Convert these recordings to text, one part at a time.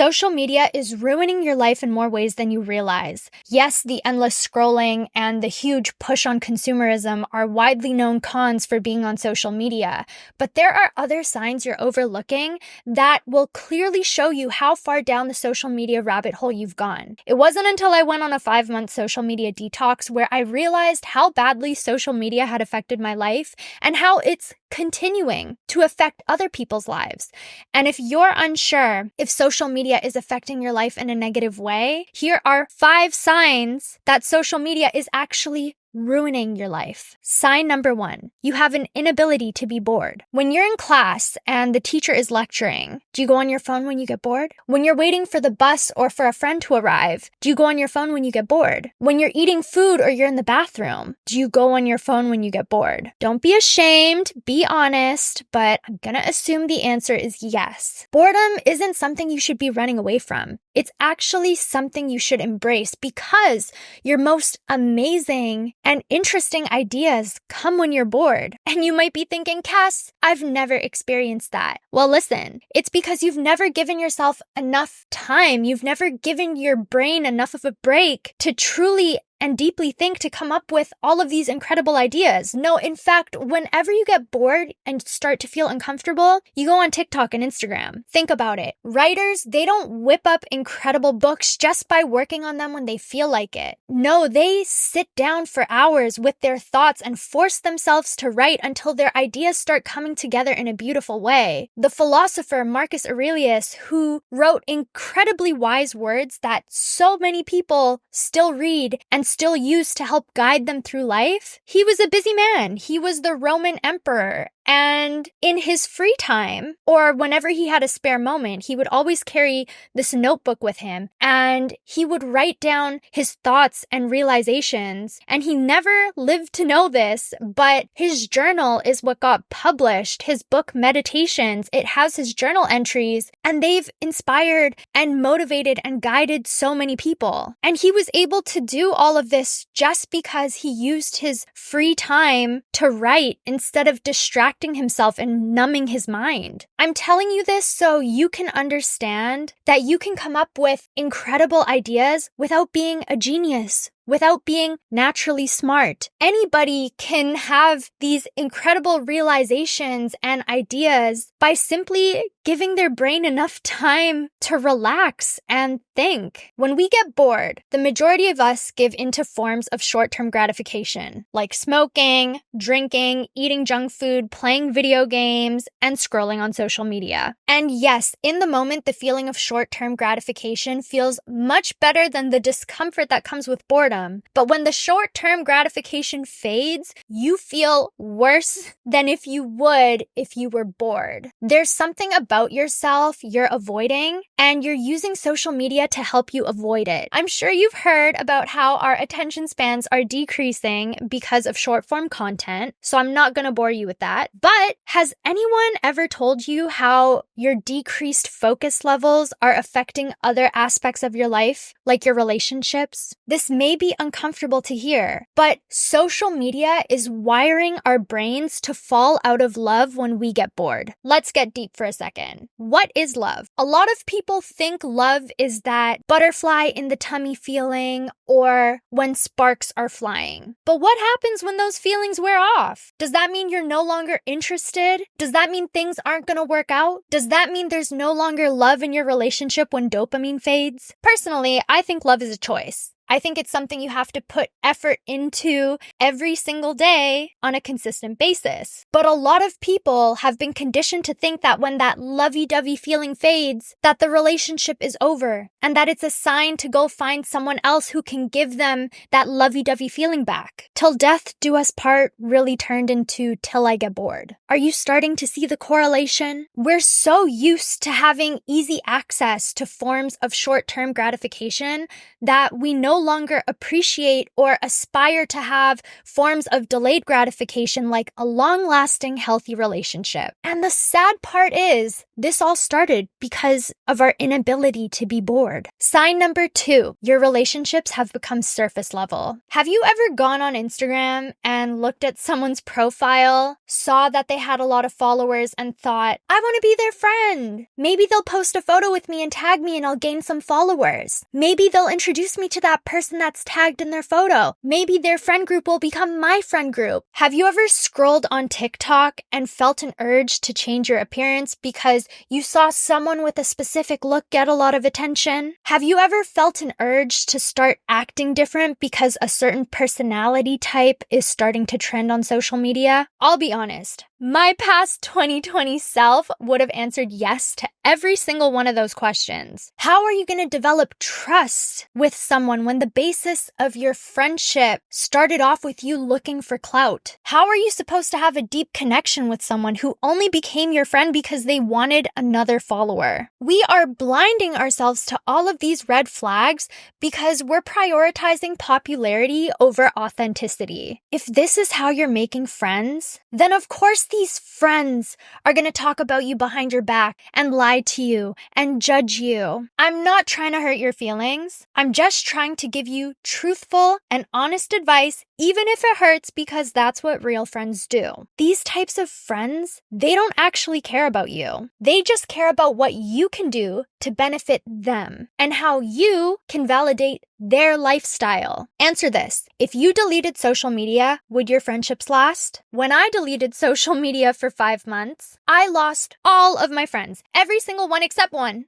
Social media is ruining your life in more ways than you realize. Yes, the endless scrolling and the huge push on consumerism are widely known cons for being on social media, but there are other signs you're overlooking that will clearly show you how far down the social media rabbit hole you've gone. It wasn't until I went on a 5-month social media detox where I realized how badly social media had affected my life and how it's continuing to affect other people's lives. And if you're unsure if social media is affecting your life in a negative way, here are 5 signs that social media is actually ruining your life. Sign number 1, you have an inability to be bored. When you're in class and the teacher is lecturing, do you go on your phone when you get bored? When you're waiting for the bus or for a friend to arrive, do you go on your phone when you get bored? When you're eating food or you're in the bathroom, do you go on your phone when you get bored? Don't be ashamed, be honest, but I'm gonna assume the answer is yes. Boredom isn't something you should be running away from. It's actually something you should embrace because your most amazing and interesting ideas come when you're bored. And you might be thinking, Cass, I've never experienced that. Well, listen, it's because you've never given yourself enough time. You've never given your brain enough of a break to truly and deeply think to come up with all of these incredible ideas. No, in fact, whenever you get bored and start to feel uncomfortable, you go on TikTok and Instagram. Think about it. Writers, they don't whip up incredible books just by working on them when they feel like it. No, they sit down for hours with their thoughts and force themselves to write until their ideas start coming together in a beautiful way. The philosopher Marcus Aurelius, who wrote incredibly wise words that so many people still read and still use to help guide them through life, he was a busy man. He was the Roman emperor. And in his free time, or whenever he had a spare moment, he would always carry this notebook with him, and he would write down his thoughts and realizations. And he never lived to know this, but his journal is what got published. His book, Meditations, it has his journal entries, and they've inspired and motivated and guided so many people. And he was able to do all of this just because he used his free time to write instead of distracting himself and numbing his mind. I'm telling you this so you can understand that you can come up with incredible ideas without being a genius, without being naturally smart. Anybody can have these incredible realizations and ideas by simply giving their brain enough time to relax and think. When we get bored, the majority of us give into forms of short-term gratification, like smoking, drinking, eating junk food, playing video games, and scrolling on social media. And yes, in the moment, the feeling of short-term gratification feels much better than the discomfort that comes with boredom. But when the short-term gratification fades, you feel worse than if you would if you were bored. There's something about yourself you're avoiding, and you're using social media to help you avoid it. I'm sure you've heard about how our attention spans are decreasing because of short-form content, so I'm not going to bore you with that. But has anyone ever told you how your decreased focus levels are affecting other aspects of your life, like your relationships? This may be uncomfortable to hear, but social media is wiring our brains to fall out of love when we get bored. Let's get deep for a second. What is love? A lot of people think love is that butterfly in the tummy feeling or when sparks are flying. But what happens when those feelings wear off? Does that mean you're no longer interested? Does that mean things aren't going to work out? Does that mean there's no longer love in your relationship when dopamine fades? Personally, I think love is a choice. I think it's something you have to put effort into every single day on a consistent basis. But a lot of people have been conditioned to think that when that lovey-dovey feeling fades, that the relationship is over and that it's a sign to go find someone else who can give them that lovey-dovey feeling back. Till death do us part really turned into till I get bored. Are you starting to see the correlation? We're so used to having easy access to forms of short-term gratification that we no longer appreciate or aspire to have forms of delayed gratification like a long-lasting, healthy relationship. And the sad part is, This all started because of our inability to be bored. Sign number 2, your relationships have become surface level. Have you ever gone on Instagram and looked at someone's profile, saw that they had a lot of followers, and thought, I want to be their friend. Maybe they'll post a photo with me and tag me and I'll gain some followers. Maybe they'll introduce me to that person that's tagged in their photo. Maybe their friend group will become my friend group. Have you ever scrolled on TikTok and felt an urge to change your appearance because you saw someone with a specific look get a lot of attention? Have you ever felt an urge to start acting different because a certain personality type is starting to trend on social media? I'll be honest. My past 2020 self would have answered yes to every single one of those questions. How are you going to develop trust with someone when the basis of your friendship started off with you looking for clout? How are you supposed to have a deep connection with someone who only became your friend because they wanted another follower? We are blinding ourselves to all of these red flags because we're prioritizing popularity over authenticity. If this is how you're making friends, then of course these friends are going to talk about you behind your back and lie to you and judge you. I'm not trying to hurt your feelings. I'm just trying to give you truthful and honest advice, even if it hurts, because that's what real friends do. These types of friends, they don't actually care about you. They just care about what you can do to benefit them and how you can validate their lifestyle. Answer this. If you deleted social media, would your friendships last? When I deleted social media for 5 months, I lost all of my friends. Every single one except one.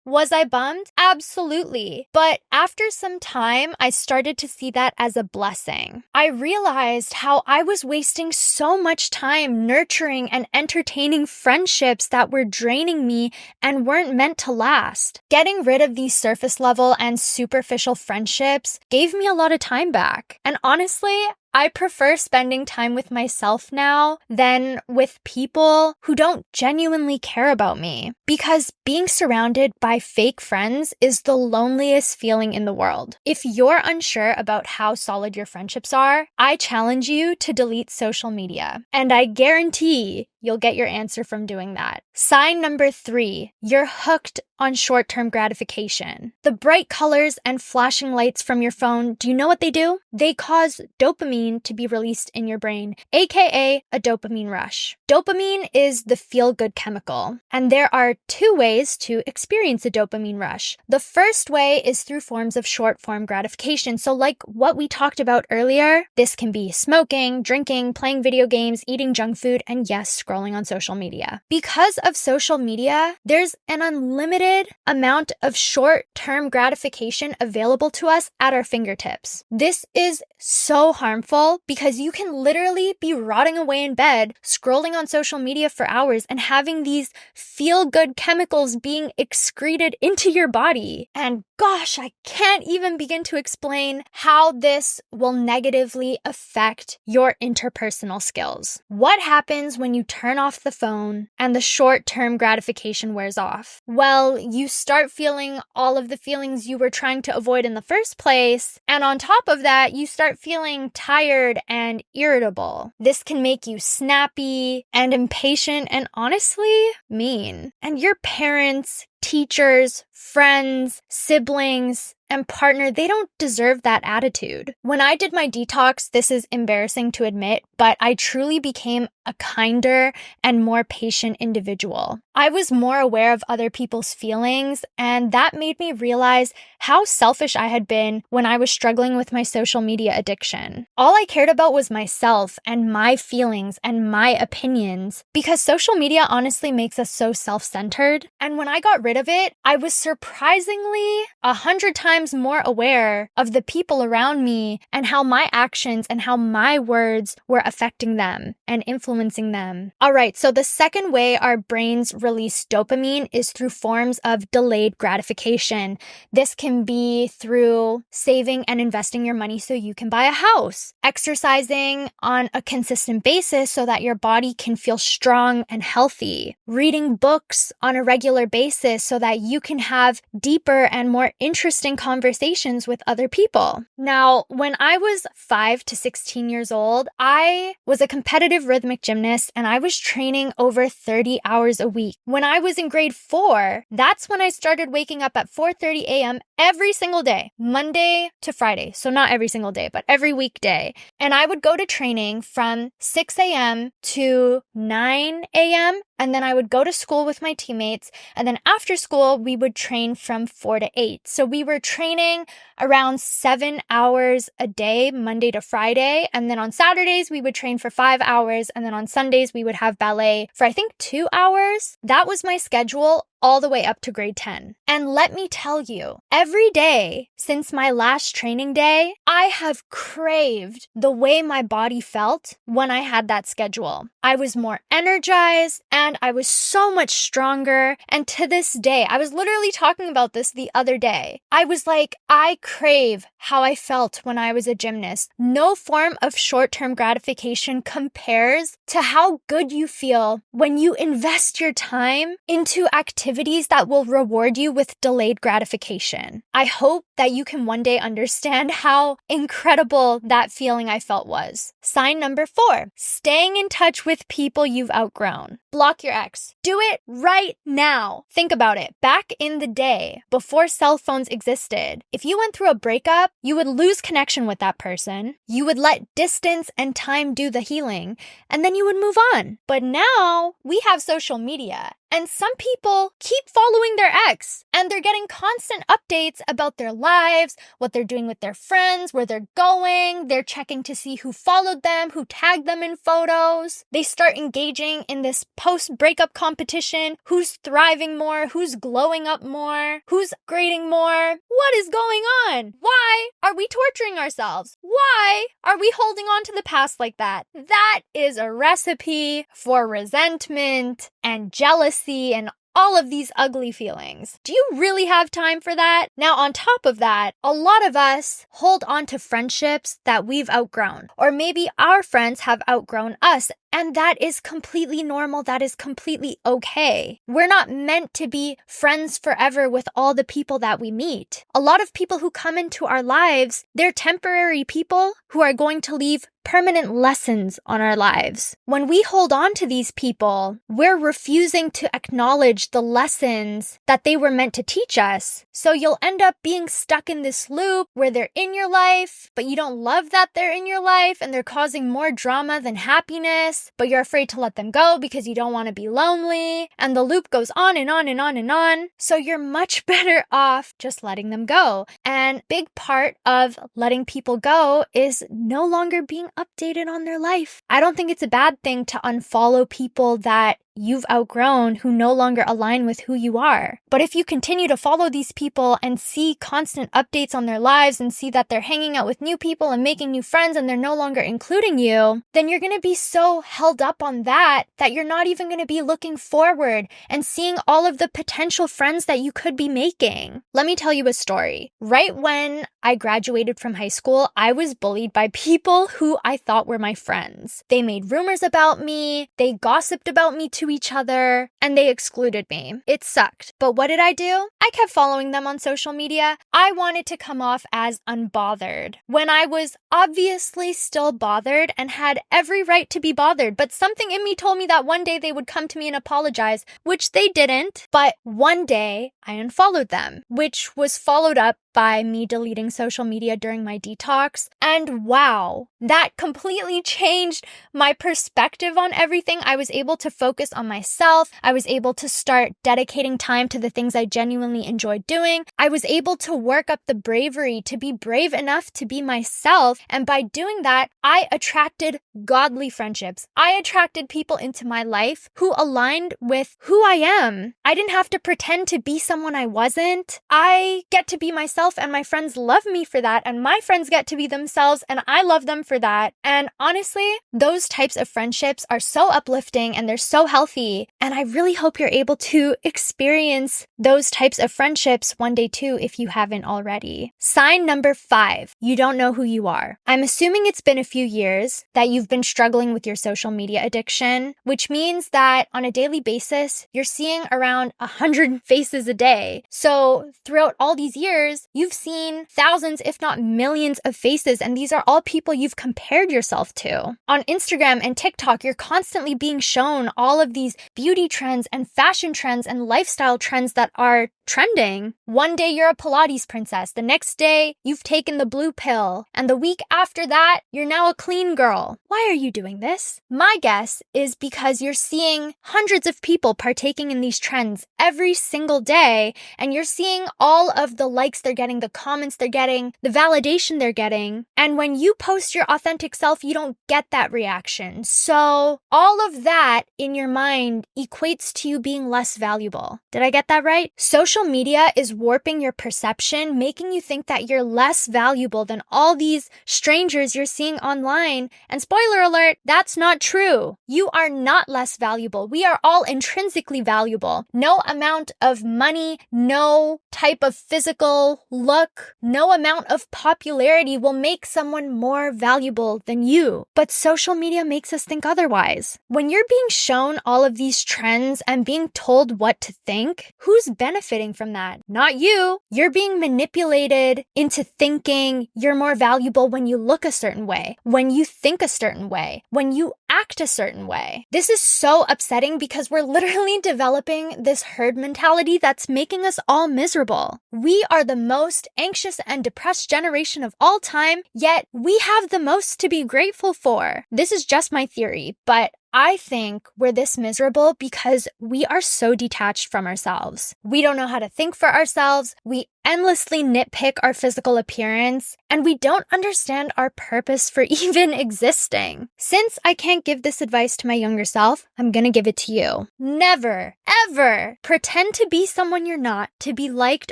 Was I bummed? Absolutely. But after some time, I started to see that as a blessing. I realized how I was wasting so much time nurturing and entertaining friendships that were draining me and weren't meant to last. Getting rid of these surface level and superficial friendships gave me a lot of time back. And honestly, I prefer spending time with myself now than with people who don't genuinely care about me, because being surrounded by fake friends is the loneliest feeling in the world. If you're unsure about how solid your friendships are, I challenge you to delete social media, and I guarantee you'll get your answer from doing that. Sign number 3, you're hooked on short-term gratification. The bright colors and flashing lights from your phone, do you know what they do? They cause dopamine to be released in your brain, aka a dopamine rush. Dopamine is the feel-good chemical, and there are 2 ways to experience a dopamine rush. The first way is through forms of short-form gratification. So like what we talked about earlier, this can be smoking, drinking, playing video games, eating junk food, and yes, scrolling on social media. Because of social media, there's an unlimited amount of short-term gratification available to us at our fingertips. This is so harmful because you can literally be rotting away in bed, scrolling on social media for hours and having these feel-good chemicals being excreted into your body. And gosh, I can't even begin to explain how this will negatively affect your interpersonal skills. What happens when you turn off the phone and the short-term gratification wears off? Well, you start feeling all of the feelings you were trying to avoid in the first place, and on top of that, you start feeling tired and irritable. This can make you snappy and impatient and honestly mean. And your parents, teachers, friends, siblings, and partner, they don't deserve that attitude. When I did my detox, this is embarrassing to admit, but I truly became a kinder and more patient individual. I was more aware of other people's feelings, and that made me realize how selfish I had been when I was struggling with my social media addiction. All I cared about was myself and my feelings and my opinions, because social media honestly makes us so self-centered. And when I got rid of it, I was surprisingly 100 times more aware of the people around me and how my actions and how my words were affecting them and influencing them. All right, so the second way our brains release dopamine is through forms of delayed gratification. This can be through saving and investing your money so you can buy a house, exercising on a consistent basis so that your body can feel strong and healthy, reading books on a regular basis so that you can have deeper and more interesting conversations conversations with other people. Now, when I was 5 to 16 years old, I was a competitive rhythmic gymnast and I was training over 30 hours a week. When I was in grade 4, that's when I started waking up at 4:30 a.m. every single day, Monday to Friday. So not every single day, but every weekday. And I would go to training from 6 a.m. to 9 a.m. And then I would go to school with my teammates. And then after school, we would train from 4 to 8. So we were training around 7 hours a day, Monday to Friday. And then on Saturdays, we would train for 5 hours. And then on Sundays, we would have ballet for I think 2 hours. That was my schedule all the way up to grade 10. And let me tell you, every day since my last training day, I have craved the way my body felt when I had that schedule. I was more energized and I was so much stronger. And to this day, I was literally talking about this the other day. I was like, I crave how I felt when I was a gymnast. No form of short-term gratification compares to how good you feel when you invest your time into activities that will reward you with delayed gratification. I hope that you can one day understand how incredible that feeling I felt was. Sign number 4, staying in touch with people you've outgrown. Block your ex. Do it right now. Think about it. Back in the day, before cell phones existed, if you went through a breakup, you would lose connection with that person. You would let distance and time do the healing, and then you would move on. But now we have social media. And some people keep following their ex and they're getting constant updates about their lives, what they're doing with their friends, where they're going. They're checking to see who followed them, who tagged them in photos. They start engaging in this post-breakup competition. Who's thriving more? Who's glowing up more? Who's grading more? What is going on? Why are we torturing ourselves? Why are we holding on to the past like that? That is a recipe for resentment and jealousy and all of these ugly feelings. Do you really have time for that? Now, on top of that, a lot of us hold on to friendships that we've outgrown, or maybe our friends have outgrown us. And that is completely normal. That is completely okay. We're not meant to be friends forever with all the people that we meet. A lot of people who come into our lives, they're temporary people who are going to leave permanent lessons on our lives. When we hold on to these people, we're refusing to acknowledge the lessons that they were meant to teach us. So you'll end up being stuck in this loop where they're in your life, but you don't love that they're in your life and they're causing more drama than happiness. But you're afraid to let them go because you don't want to be lonely. And the loop goes on and on and on and on. So you're much better off just letting them go. And big part of letting people go is no longer being updated on their life. I don't think it's a bad thing to unfollow people that you've outgrown who no longer align with who you are. But if you continue to follow these people and see constant updates on their lives and see that they're hanging out with new people and making new friends and they're no longer including you, then you're going to be so held up on that you're not even going to be looking forward and seeing all of the potential friends that you could be making. Let me tell you a story. Right when I graduated from high school, I was bullied by people who I thought were my friends. They made rumors about me, they gossiped about me to each other, and they excluded me. It sucked. But what did I do? I kept following them on social media. I wanted to come off as unbothered when I was obviously still bothered and had every right to be bothered. But something in me told me that one day they would come to me and apologize, which they didn't. But one day I unfollowed them, which was followed up by me deleting social media during my detox. And wow, that completely changed my perspective on everything. I was able to focus on myself. I was able to start dedicating time to the things I genuinely enjoyed doing. I was able to work up the bravery to be brave enough to be myself. And by doing that, I attracted godly friendships. I attracted people into my life who aligned with who I am. I didn't have to pretend to be someone I wasn't. I get to be myself and my friends love me for that, and my friends get to be themselves and I love them for that. And honestly, Those types of friendships are so uplifting and they're so healthy. And I really hope you're able to experience those types of friendships one day too if you haven't already. Sign number 5, you don't know who you are. I'm assuming it's been a few years that you've been struggling with your social media addiction, which means that on a daily basis, you're seeing around 100 faces a day. So throughout all these years, you've seen thousands, if not millions of faces, and these are all people you've compared yourself to. On Instagram and TikTok, you're constantly being shown all of these beauty trends and fashion trends and lifestyle trends that are trending. One day you're a Pilates princess, the next day you've taken the blue pill, and the week after that, you're now a clean girl. Why are you doing this? My guess is because you're seeing hundreds of people partaking in these trends every single day, and you're seeing all of the likes they're getting, the comments they're getting, the validation they're getting, and when you post your authentic self, you don't get that reaction. So all of that in your mind equates to you being less valuable. Did I get that right? Social media is warping your perception, making you think that you're less valuable than all these strangers you're seeing online. And spoiler alert, that's not true. You are not less valuable. We are all intrinsically valuable. No amount of money, no type of physical look, no amount of popularity will make someone more valuable than you. But social media makes us think otherwise. When you're being shown all of these trends and being told what to think, who's benefiting from that? Not you. You're being manipulated into thinking you're more valuable when you look a certain way, when you think a certain way, when you act a certain way. This is so upsetting because we're literally developing this herd mentality that's making us all miserable. We are the most anxious and depressed generation of all time, yet we have the most to be grateful for. This is just my theory, but I think we're this miserable because we are so detached from ourselves. We don't know how to think for ourselves. We endlessly nitpick our physical appearance, and we don't understand our purpose for even existing. Since I can't give this advice to my younger self, I'm gonna give it to you. Never, ever pretend to be someone you're not, to be liked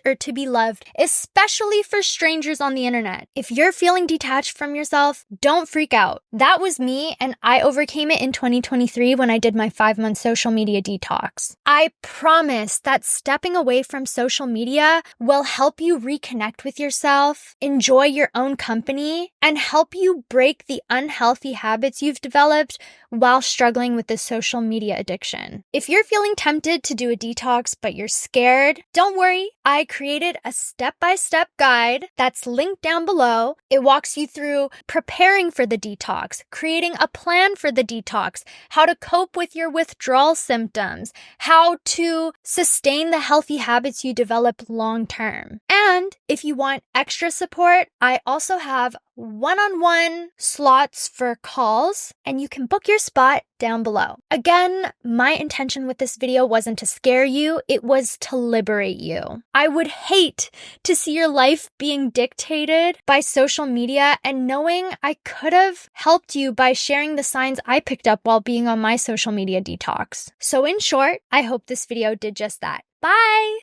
or to be loved, especially for strangers on the internet. If you're feeling detached from yourself, don't freak out. That was me, and I overcame it in 2023 when I did my 5-month social media detox. I promise that stepping away from social media will help you reconnect with yourself, enjoy your own company, and help you break the unhealthy habits you've developed while struggling with this social media addiction. If you're feeling tempted to do a detox but you're scared, don't worry. I created a step-by-step guide that's linked down below. It walks you through preparing for the detox, creating a plan for the detox, how to cope with your withdrawal symptoms, how to sustain the healthy habits you develop long-term. And if you want extra support, I also have one-on-one slots for calls, and you can book your spot down below. Again, my intention with this video wasn't to scare you, it was to liberate you. I would hate to see your life being dictated by social media, and knowing I could have helped you by sharing the signs I picked up while being on my social media detox. So in short, I hope this video did just that. Bye!